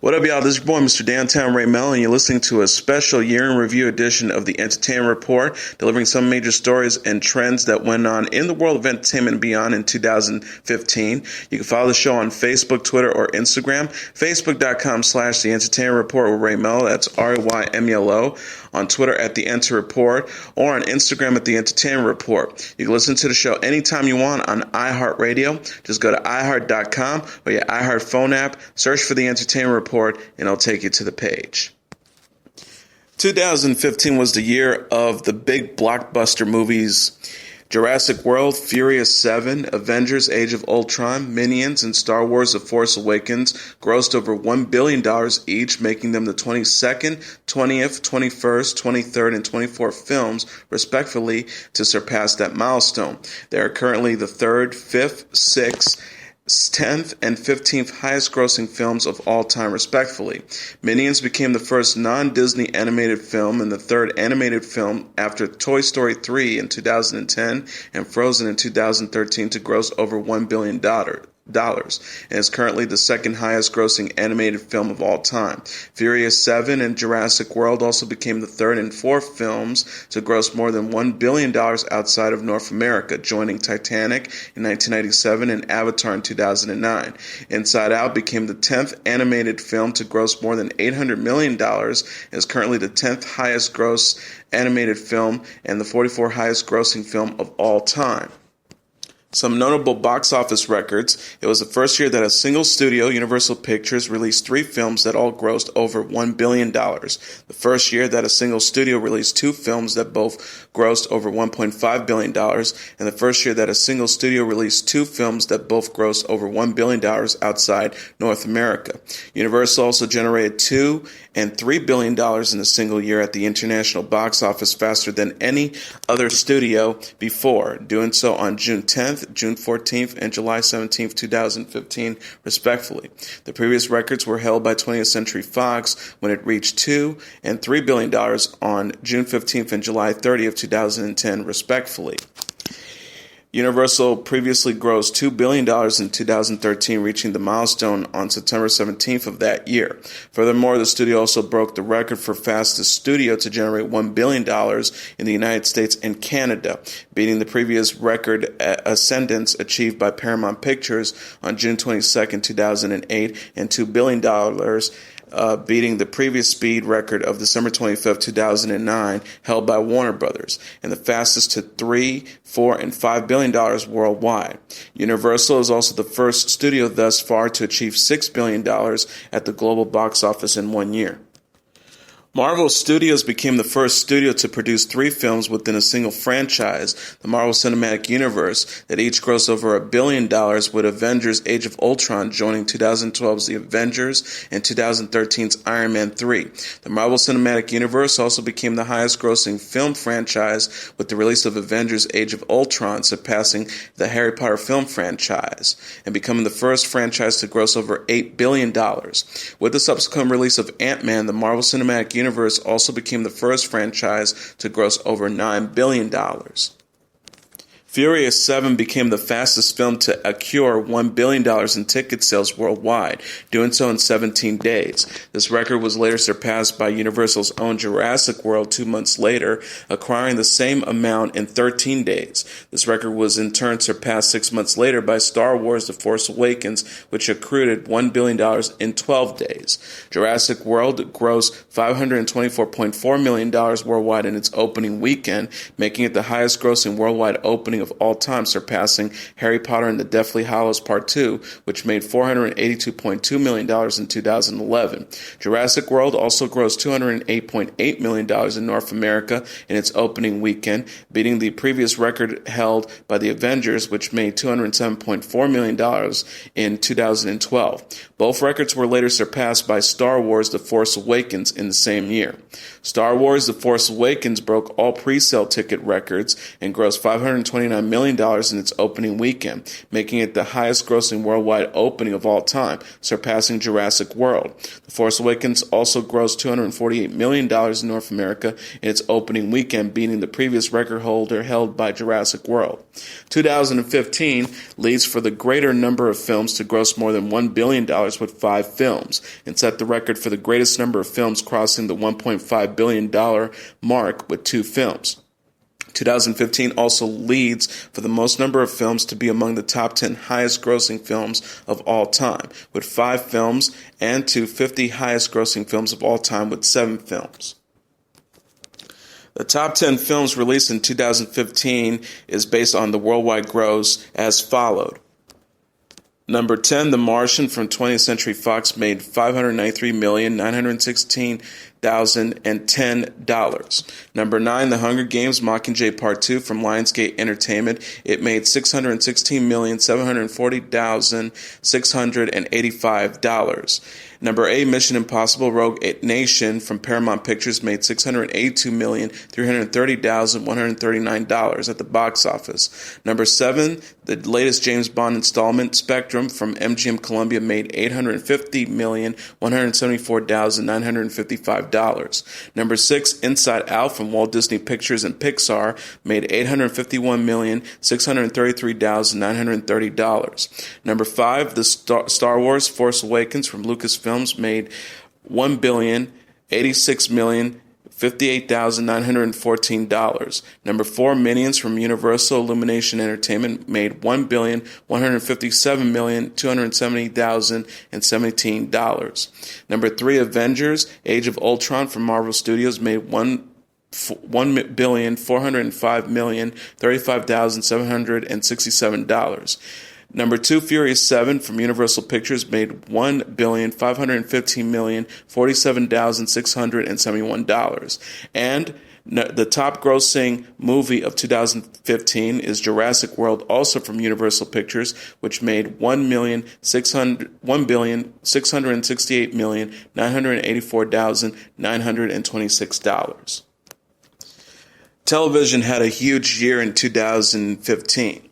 What up, y'all? This is your boy, Mr. Downtown Ray Melo, and you're listening to a special year-in-review edition of the Entertainment Report, delivering some major stories and trends that went on in the world of entertainment and beyond in 2015. You can follow the show on Facebook, Twitter, or Instagram. Facebook.com/The Entertainment Report with Ray Melo. That's RAYMELO. On Twitter at The Enter Report, or on Instagram at The Entertainment Report. You can listen to the show anytime you want on iHeartRadio. Just go to iHeart.com or your iHeart phone app, search for The Entertainment Report, and it'll take you to the page. 2015 was the year of the big blockbuster movies Jurassic World, Furious 7, Avengers Age of Ultron, Minions, and Star Wars The Force Awakens grossed over $1 billion each, making them the 22nd, 20th, 21st, 23rd, and 24th films, respectively, to surpass that milestone. They are currently the 3rd, 5th, 6th, 10th and 15th highest grossing films of all time, respectively. Minions became the first non-Disney animated film and the third animated film after Toy Story 3 in 2010 and Frozen in 2013 to gross over $1 billion. And is currently the second highest grossing animated film of all time. Furious 7 and Jurassic World also became the third and fourth films to gross more than $1 billion outside of North America, joining Titanic in 1997 and Avatar in 2009. Inside Out became the 10th animated film to gross more than $800 million and is currently the 10th highest gross animated film and the 44th highest grossing film of all time. Some notable box office records. It was the first year that a single studio, Universal Pictures, released 3 films that all grossed over $1 billion. The first year that a single studio released 2 films that both grossed over $1.5 billion. And the first year that a single studio released 2 films that both grossed over $1 billion outside North America. Universal also generated $2 and $3 billion in a single year at the international box office, faster than any other studio before, doing so on June 10th, June 14th, and July 17th, 2015, respectively. The previous records were held by 20th Century Fox when it reached $2 and $3 billion on June 15th and July 30th, 2010, respectively. Universal previously grossed $2 billion in 2013, reaching the milestone on September 17th of that year. Furthermore, the studio also broke the record for fastest studio to generate $1 billion in the United States and Canada, beating the previous record ascendance achieved by Paramount Pictures on June 22nd, 2008, and $2 billion, beating the previous speed record of December 25th, 2009, held by Warner Brothers, and the fastest to $3, $4, and $5 billion worldwide. Universal is also the first studio thus far to achieve $6 billion at the global box office in 1 year. Marvel Studios became the first studio to produce 3 films within a single franchise, the Marvel Cinematic Universe, that each grossed over $1 billion, with Avengers Age of Ultron joining 2012's The Avengers and 2013's Iron Man 3. The Marvel Cinematic Universe also became the highest grossing film franchise, with the release of Avengers Age of Ultron surpassing the Harry Potter film franchise and becoming the first franchise to gross over $8 billion. With the subsequent release of Ant-Man, the Marvel Cinematic Universe also became the first franchise to gross over $9 billion. Furious 7 became the fastest film to accrue $1 billion in ticket sales worldwide, doing so in 17 days. This record was later surpassed by Universal's own Jurassic World 2 months later, acquiring the same amount in 13 days. This record was in turn surpassed 6 months later by Star Wars The Force Awakens, which accrued $1 billion in 12 days. Jurassic World grossed $524.4 million worldwide in its opening weekend, making it the highest grossing worldwide opening of all time, surpassing Harry Potter and the Deathly Hallows Part 2, which made $482.2 million in 2011. Jurassic World also grossed $208.8 million in North America in its opening weekend, beating the previous record held by The Avengers, which made $207.4 million in 2012. Both records were later surpassed by Star Wars The Force Awakens in the same year. Star Wars The Force Awakens broke all pre-sale ticket records and grossed $529 $229 million in its opening weekend, making it the highest-grossing worldwide opening of all time, surpassing Jurassic World. The Force Awakens also grossed $248 million in North America in its opening weekend, beating the previous record holder held by Jurassic World. 2015 leads for the greater number of films to gross more than $1 billion with 5 films, and set the record for the greatest number of films crossing the $1.5 billion mark with 2 films. 2015 also leads for the most number of films to be among the top 10 highest-grossing films of all time, with 5 films, and to 50 highest-grossing films of all time with 7 films. The top 10 films released in 2015 is based on the worldwide gross as followed. Number 10, The Martian from 20th Century Fox made $593,916,010. Number 9, The Hunger Games Mockingjay Part 2 from Lionsgate Entertainment. It made $616,740,685. Number 8, Mission Impossible Rogue Nation from Paramount Pictures made $682,330,139 at the box office. Number 7, the latest James Bond installment, Spectrum from MGM Columbia, made $850,174,955. Number 6, Inside Out from Walt Disney Pictures and Pixar made $851,633,930. Number 5, the Star Wars Force Awakens from Lucasfilm made $1,086,058,914. Number 4, Minions from Universal Illumination Entertainment made $1,157,270,017. Number 3, Avengers Age of Ultron from Marvel Studios made $1,405,035,767. Number 2, Furious 7 from Universal Pictures made $1,515,047,671. And the top grossing movie of 2015 is Jurassic World, also from Universal Pictures, which made $1,668,984,926. Television had a huge year in 2015.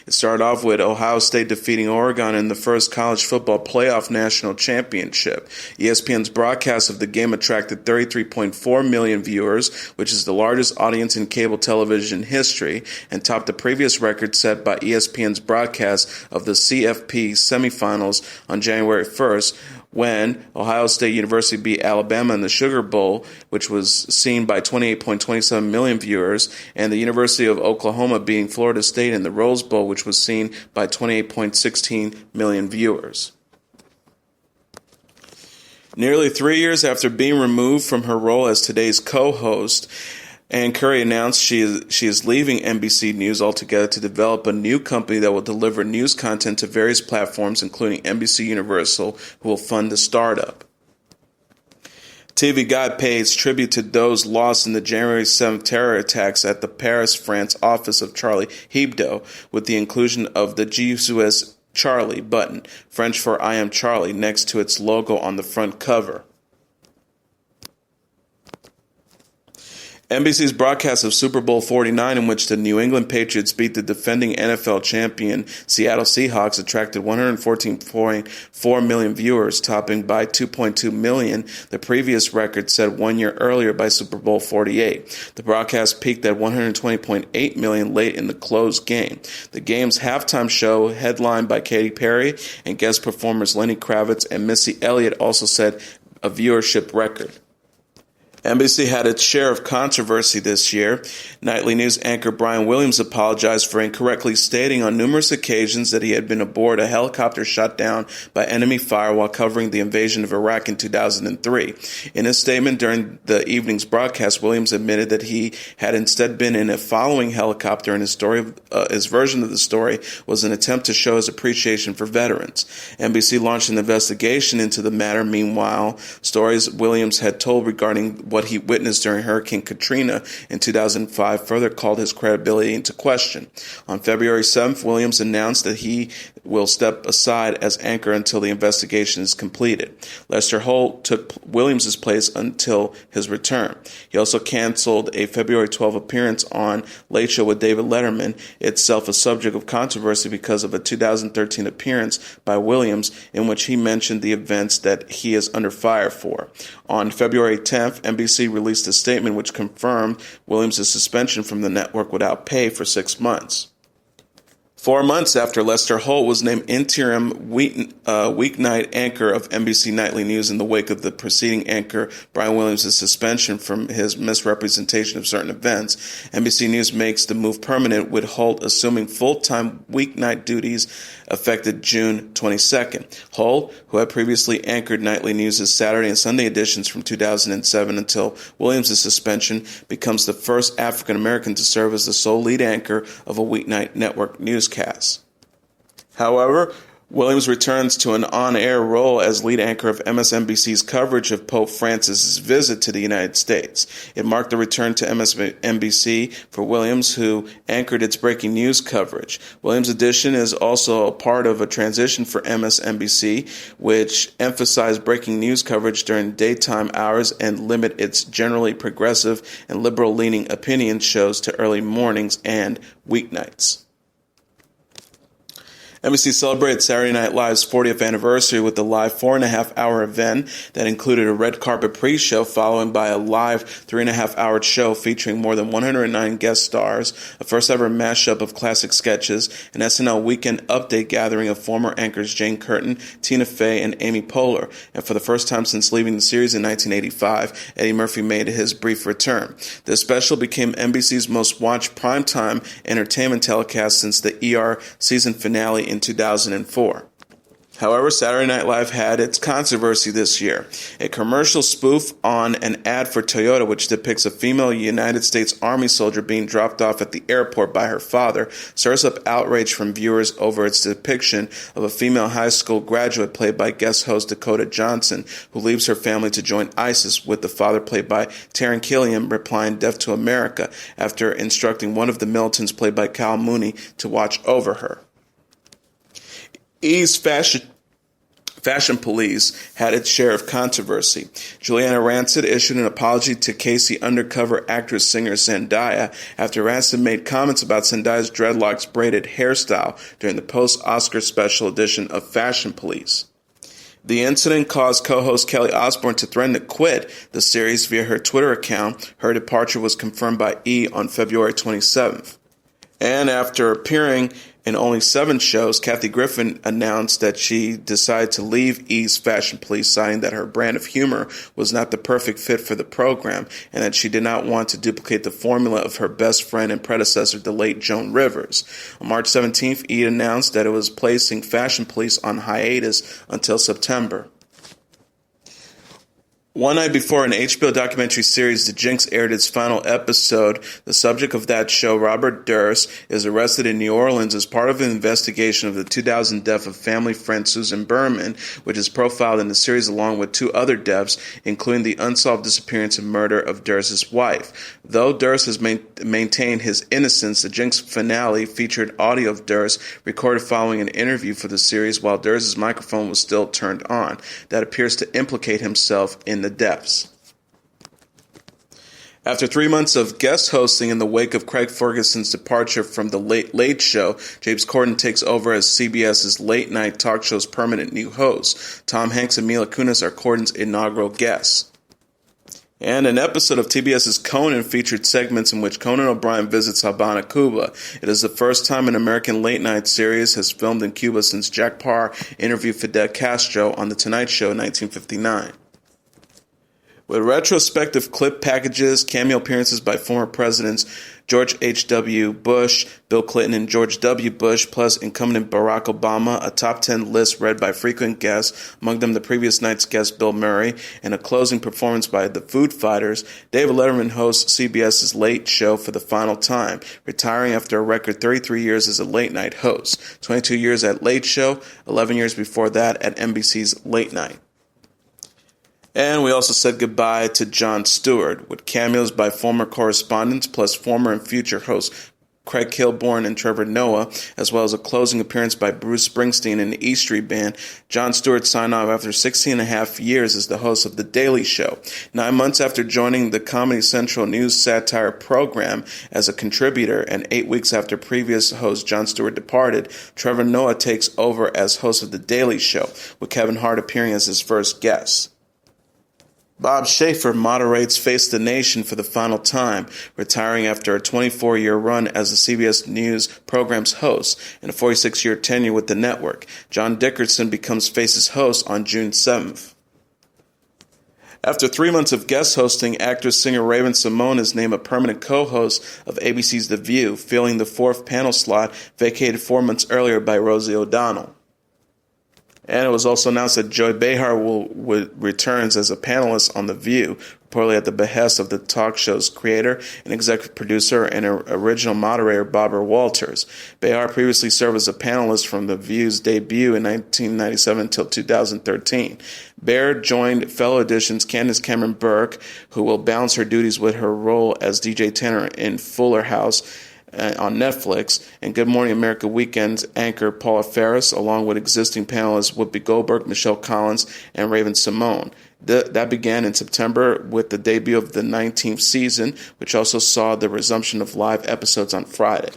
It started off with Ohio State defeating Oregon in the first college football playoff national championship. ESPN's broadcast of the game attracted 33.4 million viewers, which is the largest audience in cable television history, and topped the previous record set by ESPN's broadcast of the CFP semifinals on January 1st, when Ohio State University beat Alabama in the Sugar Bowl, which was seen by 28.27 million viewers, and the University of Oklahoma beating Florida State in the Rose Bowl, which was seen by 28.16 million viewers. Nearly 3 years after being removed from her role as today's co-host, Ann Curry announced she is leaving NBC News altogether to develop a new company that will deliver news content to various platforms, including NBC Universal, who will fund the startup. TV Guide pays tribute to those lost in the January 7th terror attacks at the Paris, France office of Charlie Hebdo, with the inclusion of the Jesus Charlie button, French for I am Charlie, next to its logo on the front cover. NBC's broadcast of Super Bowl 49, in which the New England Patriots beat the defending NFL champion Seattle Seahawks, attracted 114.4 million viewers, topping by 2.2 million the previous record set 1 year earlier by Super Bowl 48. The broadcast peaked at 120.8 million late in the closed game. The game's halftime show, headlined by Katy Perry and guest performers Lenny Kravitz and Missy Elliott, also set a viewership record. NBC had its share of controversy this year. Nightly news anchor Brian Williams apologized for incorrectly stating on numerous occasions that he had been aboard a helicopter shot down by enemy fire while covering the invasion of Iraq in 2003. In a statement during the evening's broadcast, Williams admitted that he had instead been in a following helicopter, and his version of the story was an attempt to show his appreciation for veterans. NBC launched an investigation into the matter. Meanwhile, stories Williams had told regarding what he witnessed during Hurricane Katrina in 2005 further called his credibility into question. On February 7th, Williams announced that he will step aside as anchor until the investigation is completed. Lester Holt took Williams' place until his return. He also canceled a February 12 appearance on Late Show with David Letterman, itself a subject of controversy because of a 2013 appearance by Williams in which he mentioned the events that he is under fire for. On February 10th, NBC released a statement which confirmed Williams' suspension from the network without pay for 6 months. 4 months after Lester Holt was named interim weeknight anchor of NBC Nightly News in the wake of the preceding anchor Brian Williams' suspension from his misrepresentation of certain events, NBC News makes the move permanent, with Holt assuming full-time weeknight duties effective June 22nd. Holt, who had previously anchored Nightly News' Saturday and Sunday editions from 2007 until Williams' suspension, becomes the first African-American to serve as the sole lead anchor of a weeknight network newscast. However, Williams returns to an on-air role as lead anchor of MSNBC's coverage of Pope Francis's visit to the United States. It marked the return to MSNBC for Williams, who anchored its breaking news coverage. Williams' addition is also a part of a transition for MSNBC, which emphasized breaking news coverage during daytime hours and limit its generally progressive and liberal-leaning opinion shows to early mornings and weeknights. NBC celebrated Saturday Night Live's 40th anniversary with a live 4.5-hour event that included a red carpet pre-show followed by a live 3.5-hour show featuring more than 109 guest stars, a first-ever mashup of classic sketches, an SNL weekend update gathering of former anchors Jane Curtin, Tina Fey, and Amy Poehler. And for the first time since leaving the series in 1985, Eddie Murphy made his brief return. This special became NBC's most watched primetime entertainment telecast since the ER season finale in 2004. However, Saturday Night Live had its controversy this year. A commercial spoof on an ad for Toyota, which depicts a female United States Army soldier being dropped off at the airport by her father, stirs up outrage from viewers over its depiction of a female high school graduate played by guest host Dakota Johnson, who leaves her family to join ISIS, with the father played by Taron Killam replying "Death to America" after instructing one of the militants played by Kyle Mooney to watch over her. E's Fashion Police had its share of controversy. Juliana Rancid issued an apology to Casey undercover actress-singer Zendaya after Rancid made comments about Zendaya's dreadlocks braided hairstyle during the post-Oscar special edition of Fashion Police. The incident caused co-host Kelly Osbourne to threaten to quit the series via her Twitter account. Her departure was confirmed by E! On February 27th. And after appearing in only 7 shows, Kathy Griffin announced that she decided to leave E's Fashion Police, citing that her brand of humor was not the perfect fit for the program and that she did not want to duplicate the formula of her best friend and predecessor, the late Joan Rivers. On March 17th, E announced that it was placing Fashion Police on hiatus until September. One night before an HBO documentary series, The Jinx, aired its final episode, the subject of that show, Robert Durst, is arrested in New Orleans as part of an investigation of the 2000 death of family friend Susan Berman, which is profiled in the series along with 2 other deaths, including the unsolved disappearance and murder of Durst's wife. Though Durst has maintained his innocence, the Jinx finale featured audio of Durst recorded following an interview for the series while Durst's microphone was still turned on, that appears to implicate himself in the deaths. After 3 months of guest hosting in the wake of Craig Ferguson's departure from The Late Show, James Corden takes over as CBS's late-night talk show's permanent new host. Tom Hanks and Mila Kunis are Corden's inaugural guests. And an episode of TBS's Conan featured segments in which Conan O'Brien visits Habana, Cuba. It is the first time an American late-night series has filmed in Cuba since Jack Paar interviewed Fidel Castro on The Tonight Show in 1959. With retrospective clip packages, cameo appearances by former presidents George H.W. Bush, Bill Clinton, and George W. Bush, plus incumbent Barack Obama, a top 10 list read by frequent guests, among them the previous night's guest Bill Murray, and a closing performance by the Food Fighters, David Letterman hosts CBS's Late Show for the final time, retiring after a record 33 years as a late-night host, 22 years at Late Show, 11 years before that at NBC's Late Night. And we also said goodbye to Jon Stewart, with cameos by former correspondents plus former and future hosts Craig Kilborn and Trevor Noah, as well as a closing appearance by Bruce Springsteen and the E Street Band. Jon Stewart signed off after 16 and a half years as the host of The Daily Show. 9 months after joining the Comedy Central news satire program as a contributor, and 8 weeks after previous host Jon Stewart departed, Trevor Noah takes over as host of The Daily Show, with Kevin Hart appearing as his first guest. Bob Schaefer moderates Face the Nation for the final time, retiring after a 24-year run as the CBS News program's host and a 46-year tenure with the network. John Dickerson becomes Face's host on June 7th. After 3 months of guest hosting, actress-singer Raven-Symoné is named a permanent co-host of ABC's The View, filling the fourth panel slot vacated 4 months earlier by Rosie O'Donnell. And it was also announced that Joy Behar returns as a panelist on The View, reportedly at the behest of the talk show's creator and executive producer and original moderator Barbara Walters. Behar previously served as a panelist from The View's debut in 1997 until 2013. Behar joined fellow editions Candace Cameron Burke, who will balance her duties with her role as DJ Tanner in Fuller House on Netflix, and Good Morning America Weekend's anchor Paula Ferris, along with existing panelists Whoopi Goldberg, Michelle Collins, and Raven-Symoné. That began in September with the debut of the 19th season, which also saw the resumption of live episodes on Friday.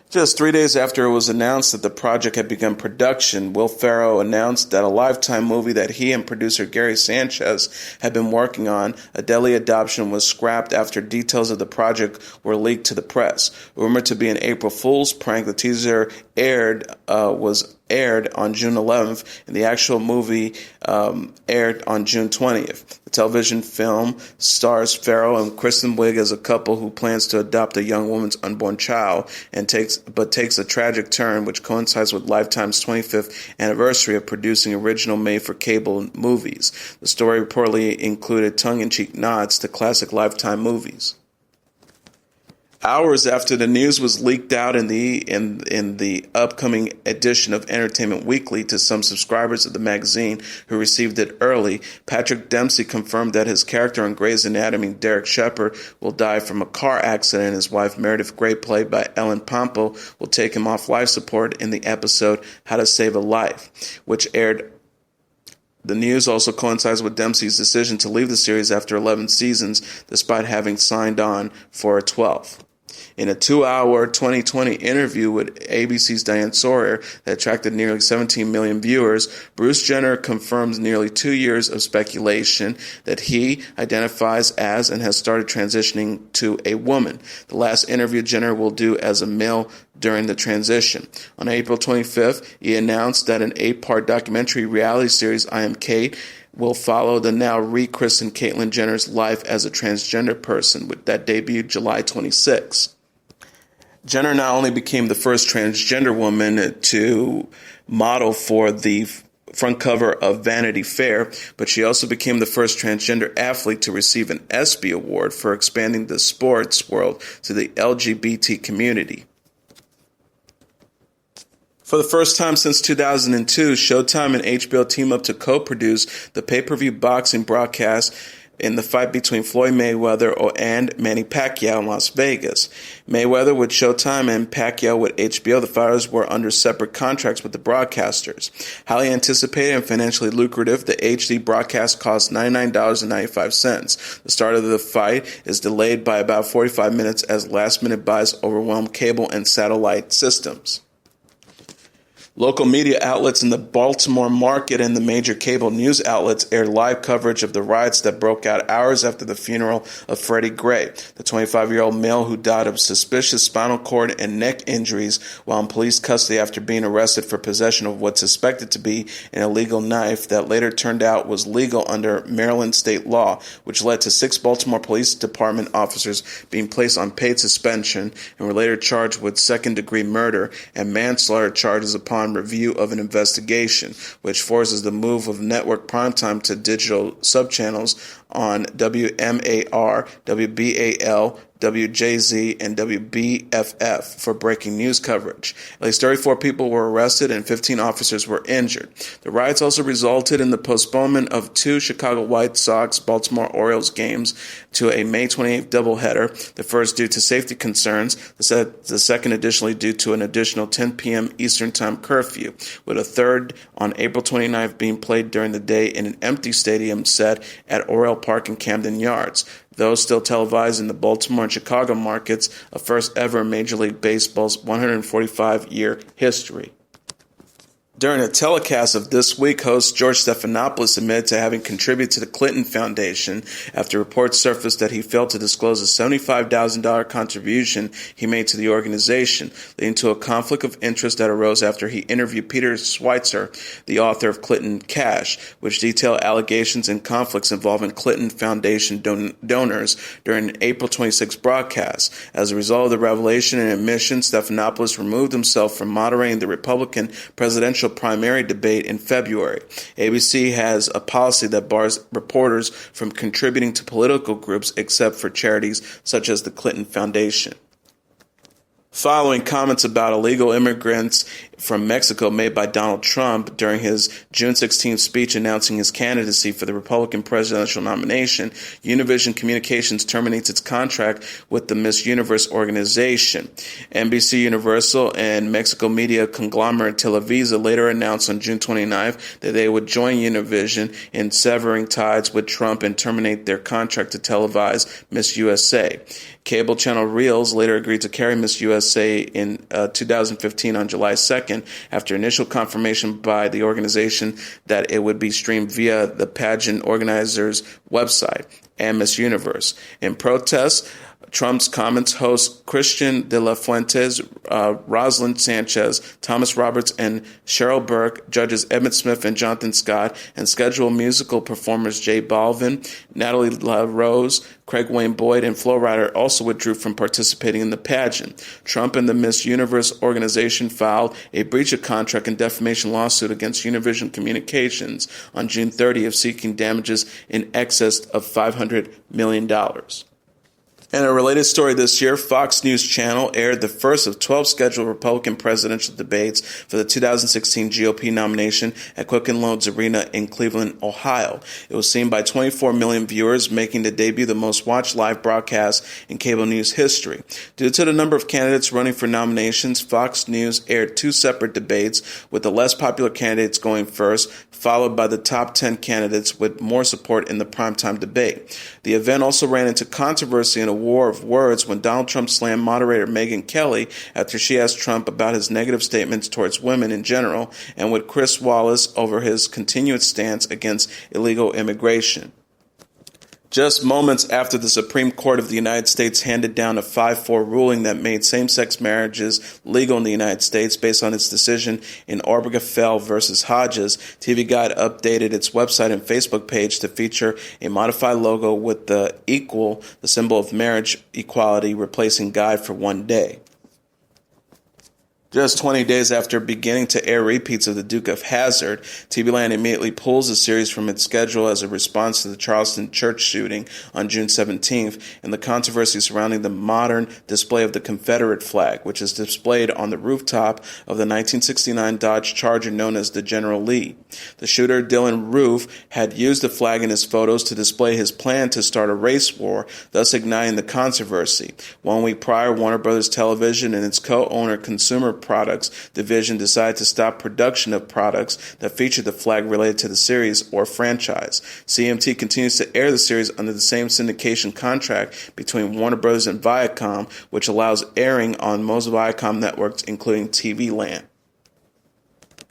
Just 3 days after it was announced that the project had begun production, Will Ferrell announced that a Lifetime movie that he and producer Gary Sanchez had been working on, A Deadly Adoption, was scrapped after details of the project were leaked to the press. Rumored to be an April Fool's prank, the teaser was aired on June 11th, and the actual movie aired on June 20th. The television film stars Ferrell and Kristen Wiig as a couple who plans to adopt a young woman's unborn child, and takes a tragic turn, which coincides with Lifetime's 25th anniversary of producing original made-for-cable movies. The story reportedly included tongue-in-cheek nods to classic Lifetime movies. Hours after the news was leaked out in the upcoming edition of Entertainment Weekly to some subscribers of the magazine who received it early, Patrick Dempsey confirmed that his character on Grey's Anatomy, Derek Shepherd, will die from a car accident, and his wife Meredith Grey, played by Ellen Pompeo, will take him off life support in the episode How to Save a Life, which aired. The news also coincides with Dempsey's decision to leave the series after 11 seasons, despite having signed on for a 12th. In a 2-hour 2020 interview with ABC's Diane Sawyer that attracted nearly 17 million viewers, Bruce Jenner confirms nearly 2 years of speculation that he identifies as and has started transitioning to a woman. The last interview Jenner will do as a male during the transition. On April 25th, he announced that an 8-part documentary reality series, I Am Kate, will follow the now rechristened Caitlyn Jenner's life as a transgender person, with that debuted July 26. Jenner not only became the first transgender woman to model for the front cover of Vanity Fair, but she also became the first transgender athlete to receive an ESPY award for expanding the sports world to the LGBT community. For the first time since 2002, Showtime and HBO team up to co-produce the pay-per-view boxing broadcast in the fight between Floyd Mayweather and Manny Pacquiao in Las Vegas. Mayweather with Showtime and Pacquiao with HBO. The fighters were under separate contracts with the broadcasters. Highly anticipated and financially lucrative, the HD broadcast cost $99.95. The start of the fight is delayed by about 45 minutes as last-minute buys overwhelm cable and satellite systems. Local media outlets in the Baltimore market and the major cable news outlets aired live coverage of the riots that broke out hours after the funeral of Freddie Gray, the 25-year-old male who died of suspicious spinal cord and neck injuries while in police custody after being arrested for possession of what's suspected to be an illegal knife that later turned out was legal under Maryland state law, which led to 6 Baltimore Police Department officers being placed on paid suspension and were later charged with second-degree murder and manslaughter charges upon review of an investigation, which forces the move of network primetime to digital subchannels on WMAR, WBAL, WJZ, and WBFF for breaking news coverage. At least 34 people were arrested and 15 officers were injured. The riots also resulted in the postponement of 2 Chicago White Sox-Baltimore Orioles games to a May 28th doubleheader, the first due to safety concerns, the second additionally due to an additional 10 p.m. Eastern Time curfew, with a third on April 29th being played during the day in an empty stadium set at Oriole Park in Camden Yards. Those still televised in the Baltimore and Chicago markets, a first ever in Major League Baseball's 145-year history. During a telecast of This Week, host George Stephanopoulos admitted to having contributed to the Clinton Foundation after reports surfaced that he failed to disclose a $75,000 contribution he made to the organization, leading to a conflict of interest that arose after he interviewed Peter Schweitzer, the author of Clinton Cash, which detailed allegations and conflicts involving Clinton Foundation donors during an April 26 broadcast. As a result of the revelation and admission, Stephanopoulos removed himself from moderating the Republican presidential primary debate in February. ABC has a policy that bars reporters from contributing to political groups except for charities such as the Clinton Foundation. Following comments about illegal immigrants from Mexico made by Donald Trump during his June 16th speech announcing his candidacy for the Republican presidential nomination, Univision Communications terminates its contract with the Miss Universe organization. NBC Universal and Mexico media conglomerate Televisa later announced on June 29th that they would join Univision in severing ties with Trump and terminate their contract to televise Miss USA. Cable channel Reels later agreed to carry Miss USA in 2015 on July 2nd after initial confirmation by the organization that it would be streamed via the pageant organizer's website and Miss Universe. In protest, Trump's comments hosts Christian de la Fuentes, Rosalind Sanchez, Thomas Roberts, and Cheryl Burke, judges Emmett Smith and Jonathan Scott, and scheduled musical performers Jay Balvin, Natalie LaRose, Craig Wayne Boyd, and Flo Rida also withdrew from participating in the pageant. Trump and the Miss Universe organization filed a breach of contract and defamation lawsuit against Univision Communications on June 30th, seeking damages in excess of $500 million. In a related story this year, Fox News Channel aired the first of 12 scheduled Republican presidential debates for the 2016 GOP nomination at Quicken Loans Arena in Cleveland, Ohio. It was seen by 24 million viewers, making the debut the most watched live broadcast in cable news history. Due to the number of candidates running for nominations, Fox News aired 2 separate debates, with the less popular candidates going first, followed by the top 10 candidates with more support in the primetime debate. The event also ran into controversy and a war of words when Donald Trump slammed moderator Megyn Kelly after she asked Trump about his negative statements towards women in general, and with Chris Wallace over his continued stance against illegal immigration. Just moments after the Supreme Court of the United States handed down a 5-4 ruling that made same-sex marriages legal in the United States based on its decision in Obergefell versus Hodges, TV Guide updated its website and Facebook page to feature a modified logo with the equal, the symbol of marriage equality, replacing Guide for one day. Just 20 days after beginning to air repeats of The Duke of Hazzard, TV Land immediately pulls the series from its schedule as a response to the Charleston church shooting on June 17th and the controversy surrounding the modern display of the Confederate flag, which is displayed on the rooftop of the 1969 Dodge Charger known as the General Lee. The shooter, Dylan Roof, had used the flag in his photos to display his plan to start a race war, thus igniting the controversy. 1 week prior, Warner Bros. Television and its co-owner Consumer Products division decided to stop production of products that featured the flag related to the series or franchise. CMT continues to air the series under the same syndication contract between Warner Bros. And Viacom, which allows airing on most Viacom networks, including TV Land.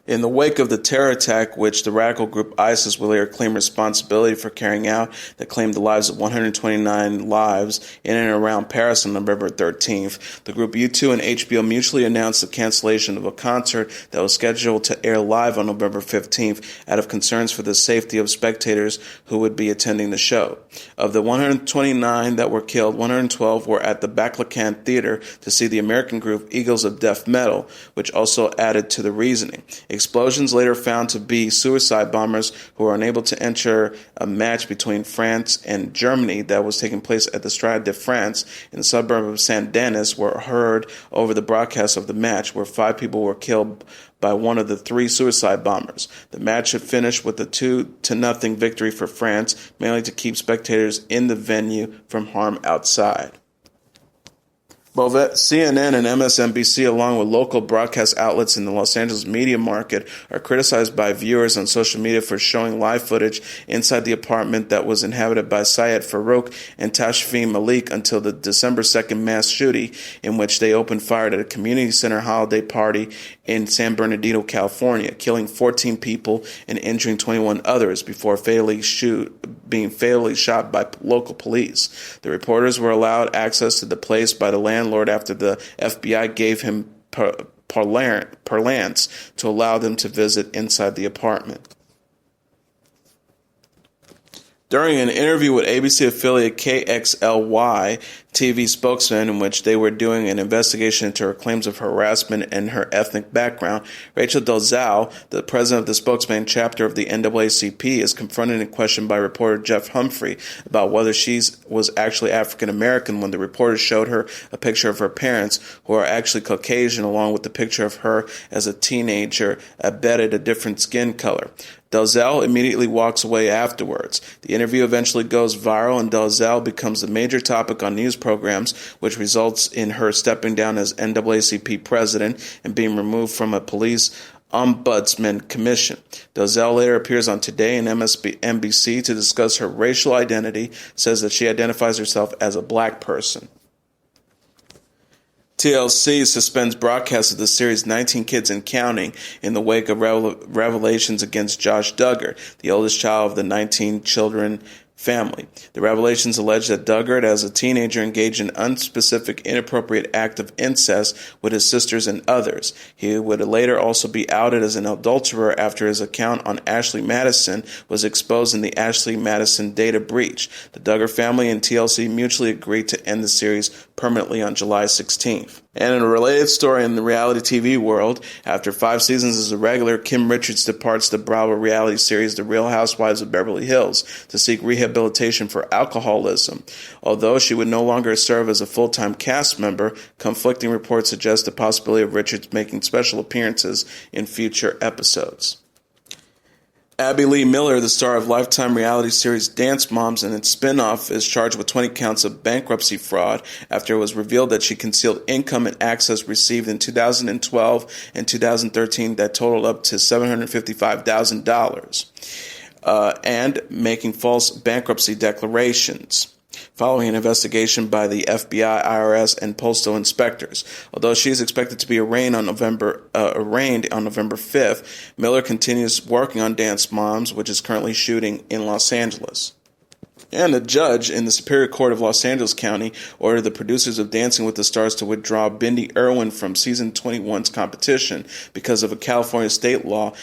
In the wake of the terror attack, which the radical group ISIS will later claim responsibility for carrying out, that claimed the lives of 129 lives in and around Paris on November 13th, the group U2 and HBO mutually announced the cancellation of a concert that was scheduled to air live on November 15th out of concerns for the safety of spectators who would be attending the show. Of the 129 that were killed, 112 were at the Baclacan Theater to see the American group Eagles of Death Metal, which also added to the reasoning. Explosions later found to be suicide bombers who were unable to enter a match between France and Germany that was taking place at the Stade de France in the suburb of Saint-Denis were heard over the broadcast of the match, where 5 people were killed by one of the 3 suicide bombers. The match had finished with a 2-0 victory for France, mainly to keep spectators in the venue from harm outside. Both CNN and MSNBC, along with local broadcast outlets in the Los Angeles media market, are criticized by viewers on social media for showing live footage inside the apartment that was inhabited by Syed Farouk and Tashfeen Malik until the December 2nd mass shooting, in which they opened fire at a community center holiday party in San Bernardino, California, killing 14 people and injuring 21 others before being fatally shot by local police. The reporters were allowed access to the place by the landlord after the FBI gave him parlance to allow them to visit inside the apartment. During an interview with ABC affiliate KXLY TV spokesman, in which they were doing an investigation into her claims of harassment and her ethnic background, Rachel Dolezal, the president of the spokesman chapter of the NAACP, is confronted and questioned by reporter Jeff Humphrey about whether she was actually African American when the reporter showed her a picture of her parents, who are actually Caucasian, along with the picture of her as a teenager, abetted a different skin color. Dolezal immediately walks away afterwards. The interview eventually goes viral, and Dolezal becomes a major topic on news programs, which results in her stepping down as NAACP president and being removed from a police ombudsman commission. Dolezal later appears on Today and MSNBC to discuss her racial identity, says that she identifies herself as a black person. TLC suspends broadcast of the series 19 Kids and Counting in the wake of revelations against Josh Duggar, the oldest child of the 19 children family. The revelations allege that Duggar, as a teenager, engaged in unspecific, inappropriate act of incest with his sisters and others. He would later also be outed as an adulterer after his account on Ashley Madison was exposed in the Ashley Madison data breach. The Duggar family and TLC mutually agreed to end the series permanently on July 16th. And in a related story in the reality TV world, after 5 seasons as a regular, Kim Richards departs the Bravo reality series The Real Housewives of Beverly Hills to seek rehabilitation for alcoholism. Although she would no longer serve as a full-time cast member, conflicting reports suggest the possibility of Richards making special appearances in future episodes. Abby Lee Miller, the star of Lifetime reality series Dance Moms and its spin-off, is charged with 20 counts of bankruptcy fraud after it was revealed that she concealed income and access received in 2012 and 2013 that totaled up to $755,000, and making false bankruptcy declarations, following an investigation by the FBI, IRS, and postal inspectors. Although she is expected to be arraigned on November 5th, Miller continues working on Dance Moms, which is currently shooting in Los Angeles. And a judge in the Superior Court of Los Angeles County ordered the producers of Dancing with the Stars to withdraw Bindi Irwin from Season 21's competition because of a California state law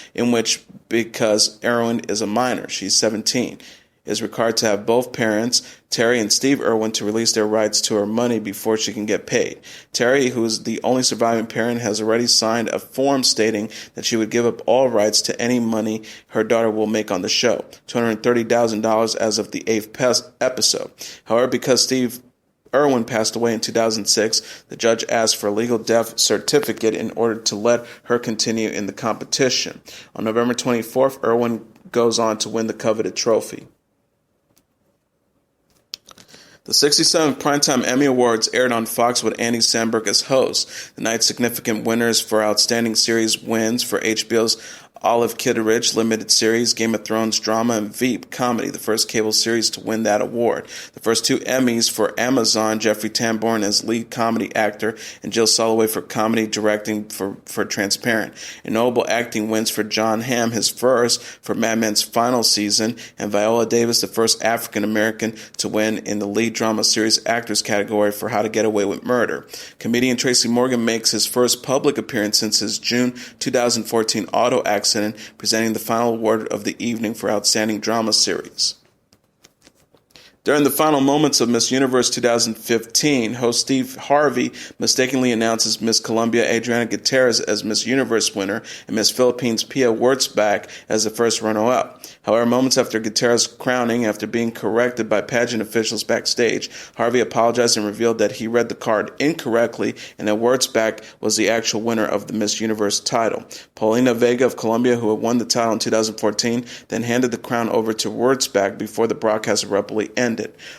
because Irwin is a minor, she's 17, is required to have both parents, Terry and Steve Irwin, to release their rights to her money before she can get paid. Terry, who is the only surviving parent, has already signed a form stating that she would give up all rights to any money her daughter will make on the show, $230,000 as of the 8th episode. However, because Steve Irwin passed away in 2006, the judge asked for a legal death certificate in order to let her continue in the competition. On November 24th, Irwin goes on to win the coveted trophy. The 67th Primetime Emmy Awards aired on Fox with Andy Samberg as host. The night's significant winners for Outstanding Series wins for HBO's Olive Kitteridge limited series, Game of Thrones drama, and Veep comedy, the first cable series to win that award. The first 2 Emmys for Amazon, Jeffrey Tambor as lead comedy actor and Jill Soloway for comedy directing for Transparent. And notable acting wins for John Hamm, his first for Mad Men's final season, and Viola Davis, the first African American to win in the lead drama series actors category for How to Get Away with Murder. Comedian Tracy Morgan makes his first public appearance since his June 2014 auto accident, presenting the final award of the evening for Outstanding Drama Series. During the final moments of Miss Universe 2015, host Steve Harvey mistakenly announces Miss Colombia Adriana Gutierrez as Miss Universe winner and Miss Philippines Pia Wurtzbach as the first runner-up. However, moments after Gutierrez's crowning, after being corrected by pageant officials backstage, Harvey apologized and revealed that he read the card incorrectly and that Wurtzbach was the actual winner of the Miss Universe title. Paulina Vega of Colombia, who had won the title in 2014, then handed the crown over to Wurtzbach before the broadcast abruptly ended.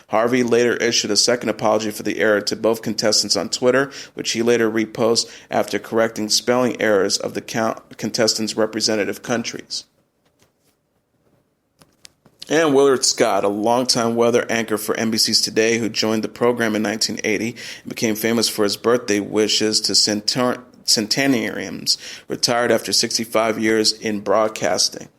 Harvey later issued a second apology for the error to both contestants on Twitter, which he later reposted after correcting spelling errors of the contestants' representative countries. And Willard Scott, a longtime weather anchor for NBC's Today, who joined the program in 1980 and became famous for his birthday wishes to centenarians, retired after 65 years in broadcasting.